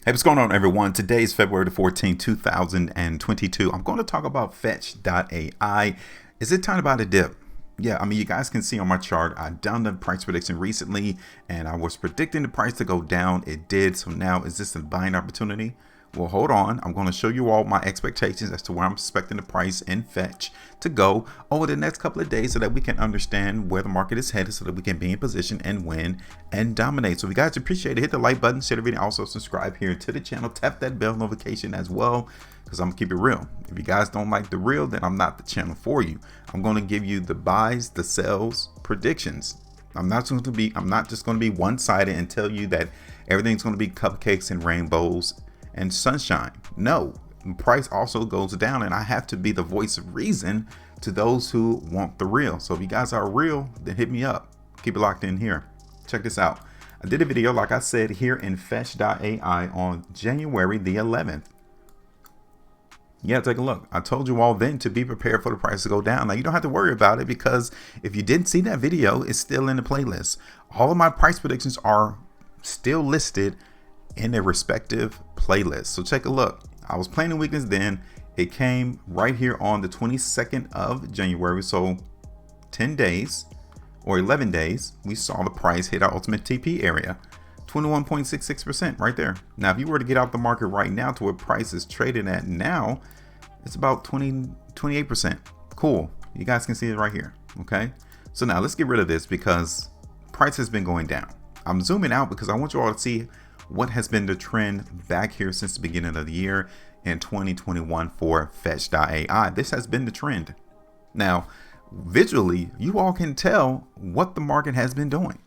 Hey, what's going on, everyone? Today is February the 14th, 2022. I'm going to talk about fetch.ai. Is it time to buy the dip? Yeah, I mean, you guys can see on my chart, I've done the price prediction recently, and I was predicting the price to go down. It did. So now, is this a buying opportunity? Well, hold on. I'm going to show you all my expectations as to where I'm expecting the price in Fetch to go over the next couple of days so that we can understand where the market is headed so that we can be in position and win and dominate. So if you guys appreciate it, hit the like button, share the video, also subscribe here to the channel, tap that bell notification as well, because I'm going to keep it real. If you guys don't like the real, then I'm not the channel for you. I'm going to give you the buys, the sells, predictions. I'm not just going to be one-sided and tell you that everything's going to be cupcakes and rainbows and sunshine. No, price also goes down, and I have to be the voice of reason to those who want the real. So if you guys are real, then hit me up. Keep it locked in here. Check this out. I did a video, like I said, here in fetch.ai on January the 11th. Yeah, take a look. I told you all then to be prepared for the price to go down. Now, you don't have to worry about it, because if you didn't see that video, it's still in the playlist. All of my price predictions are still listed in their respective playlists. So take a look. I was playing the weakness then. It came right here on the 22nd of January. So 10 days or 11 days, we saw the price hit our ultimate TP area. 21.66% right there. Now, if you were to get out the market right now to where price is trading at now, it's about 28%. Cool. You guys can see it right here. Okay. So now let's get rid of this because price has been going down. I'm zooming out because I want you all to see what has been the trend back here since the beginning of the year in 2021 for fetch.ai. This has been the trend. Now, visually, you all can tell what the market has been doing.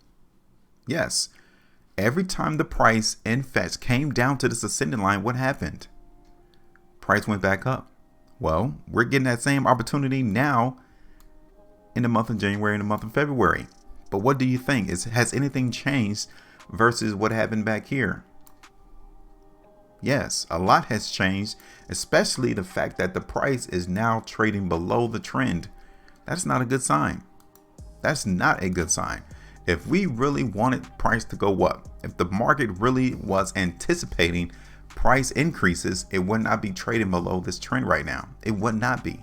Yes, every time the price in Fetch came down to this ascending line, what happened? Price went back up. Well, we're getting that same opportunity now in the month of January and the month of February. But what do you think? Has anything changed versus what happened back here? Yes, a lot has changed, especially the fact that the price is now trading below the trend. That's not a good sign. That's not a good sign. If we really wanted price to go up, if the market really was anticipating price increases, it would not be trading below this trend right now. It would not be.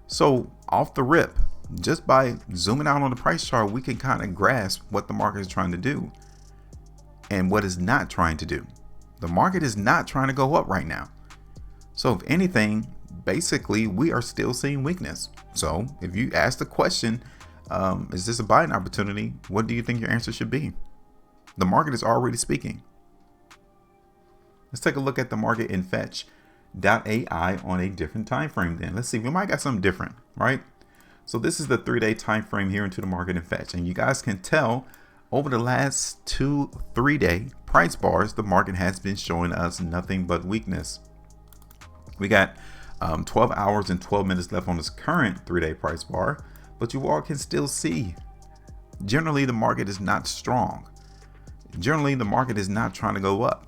So off the rip, just by zooming out on the price chart, we can kind of grasp what the market is trying to do and what is not trying to do. The market is not trying to go up right now. So if anything, basically we are still seeing weakness. So if you ask the question, is this a buying opportunity? What do you think your answer should be? The market is already speaking. Let's take a look at the market in fetch.ai on a different time frame then. Let's see, we might got something different, right? So this is the 3-day time frame here into the market in Fetch, and you guys can tell over the last 2-3-day price bars, the market has been showing us nothing but weakness. We got 12 hours and 12 minutes left on this current 3-day price bar, but you all can still see generally the market is not strong. Generally, the market is not trying to go up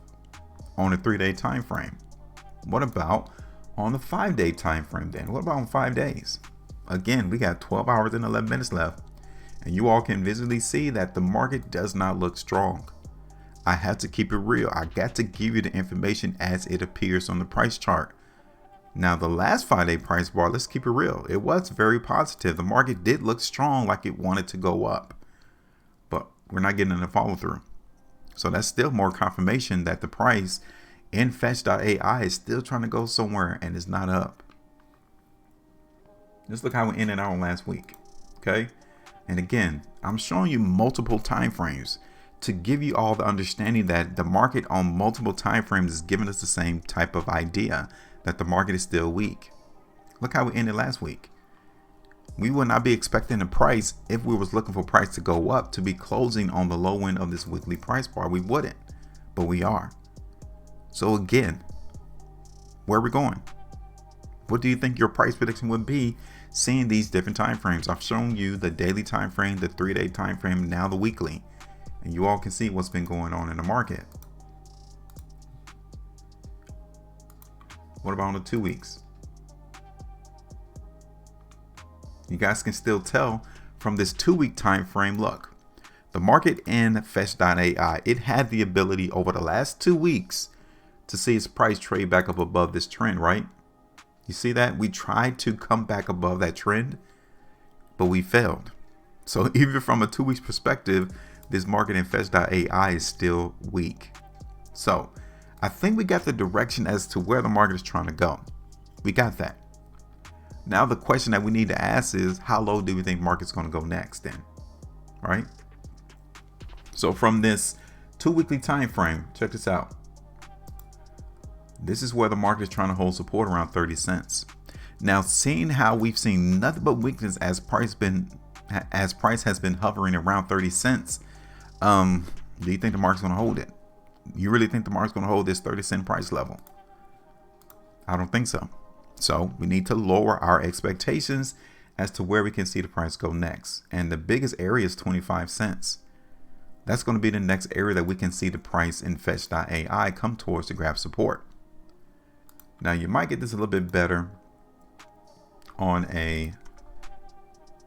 on a 3-day time frame. What about on the 5-day time frame then? What about on 5 days? Again, we got 12 hours and 11 minutes left, and you all can visually see that the market does not look strong. I have to keep it real. I got to give you the information as it appears on the price chart. Now, the last 5-day price bar, let's keep it real. It was very positive. The market did look strong, like it wanted to go up, but we're not getting any follow through. So that's still more confirmation that the price in fetch.ai is still trying to go somewhere and is not up. Just look how we ended out last week. Okay. And again, I'm showing you multiple time frames to give you all the understanding that the market on multiple time frames is giving us the same type of idea that the market is still weak. Look how we ended last week. We would not be expecting the price, if we was looking for price to go up, to be closing on the low end of this weekly price bar. We wouldn't, but we are. So again, where are we going? What do you think your price prediction would be seeing these different time frames? I've shown you the daily time frame, the 3-day time frame, now the weekly, and you all can see what's been going on in the market. What about on the 2 weeks? You guys can still tell from this 2-week time frame. Look, the market in fetch.ai, it had the ability over the last 2 weeks to see its price trade back up above this trend, right? You see that? We tried to come back above that trend, but we failed. So even from a 2 weeks perspective, this market in fetch.ai is still weak. So I think we got the direction as to where the market is trying to go. We got that. Now the question that we need to ask is, how low do we think market's going to go next then? Right? So from this 2 weekly time frame, check this out. This is where the market is trying to hold support around 30 cents. Now, seeing how we've seen nothing but weakness as price has been hovering around 30 cents, do you think the market's going to hold it? You really think the market's going to hold this 30-cent price level? I don't think so. So we need to lower our expectations as to where we can see the price go next. And the biggest area is 25 cents. That's going to be the next area that we can see the price in fetch.ai come towards to grab support. Now you might get this a little bit better on a,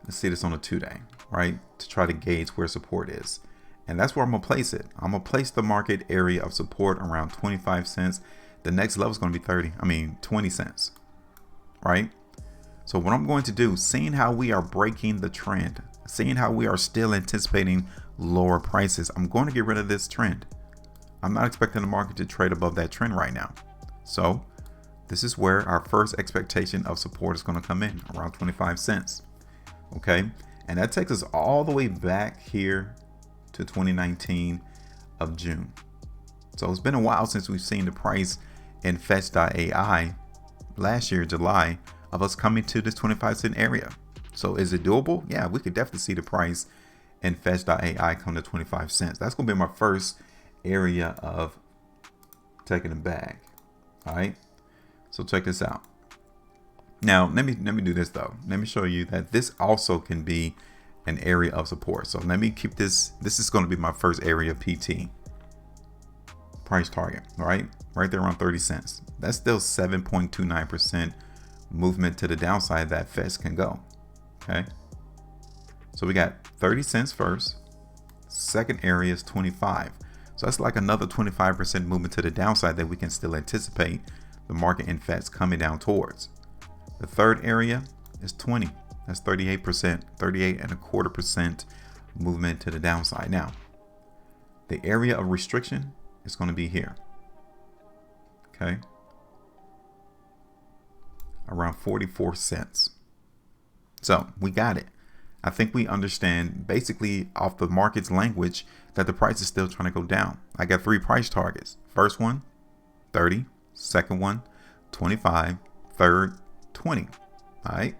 let's see this on a 2-day, right? To try to gauge where support is. And that's where I'm going to place it. I'm going to place the market area of support around 25 cents. The next level is going to be 20 cents, right? So what I'm going to do, seeing how we are breaking the trend, seeing how we are still anticipating lower prices, I'm going to get rid of this trend. I'm not expecting the market to trade above that trend right now. So this is where our first expectation of support is going to come in, around 25 cents. Okay. And that takes us all the way back here to 2019 of June. So it's been a while since we've seen the price in fetch.ai last year, July, of us coming to this 25 cent area. So is it doable? Yeah, we could definitely see the price in fetch.ai come to 25 cents. That's going to be my first area of taking a bag. All right. So check this out. Now, let me do this though. Let me show you that this also can be an area of support. So let me keep this. This is going to be my first area of PT. Price target, all right? Right there around 30 cents. That's still 7.29% movement to the downside that fetch can go. Okay. So we got 30 cents first. Second area is 25. So that's like another 25% movement to the downside that we can still anticipate the market in fetch coming down towards. The third area is 20. That's 38%, 38.25% movement to the downside. Now, the area of restriction is going to be here. Okay. Around 44 cents. So we got it. I think we understand basically off the market's language that the price is still trying to go down. I got 3 price targets. First one, 30. Second one, 25. Third, 20. All right.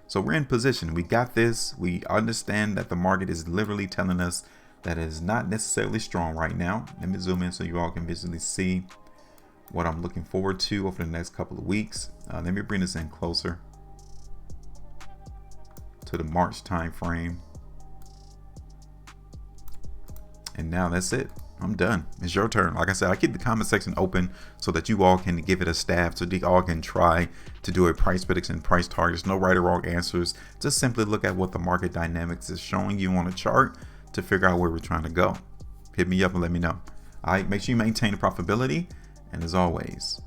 So we're in position. We got this. We understand that the market is literally telling us that it is not necessarily strong right now. Let me zoom in so you all can visually see what I'm looking forward to over the next couple of weeks. Let me bring this in closer to the March time frame. And now that's it. I'm done. It's your turn. Like I said, I keep the comment section open so that you all can give it a stab, so you all can try to do a price prediction, price targets. No right or wrong answers. Just simply look at what the market dynamics is showing you on a chart to figure out where we're trying to go. Hit me up and let me know. All right, make sure you maintain the profitability. And as always,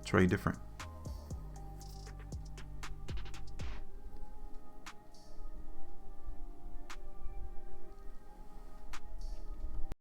trade different.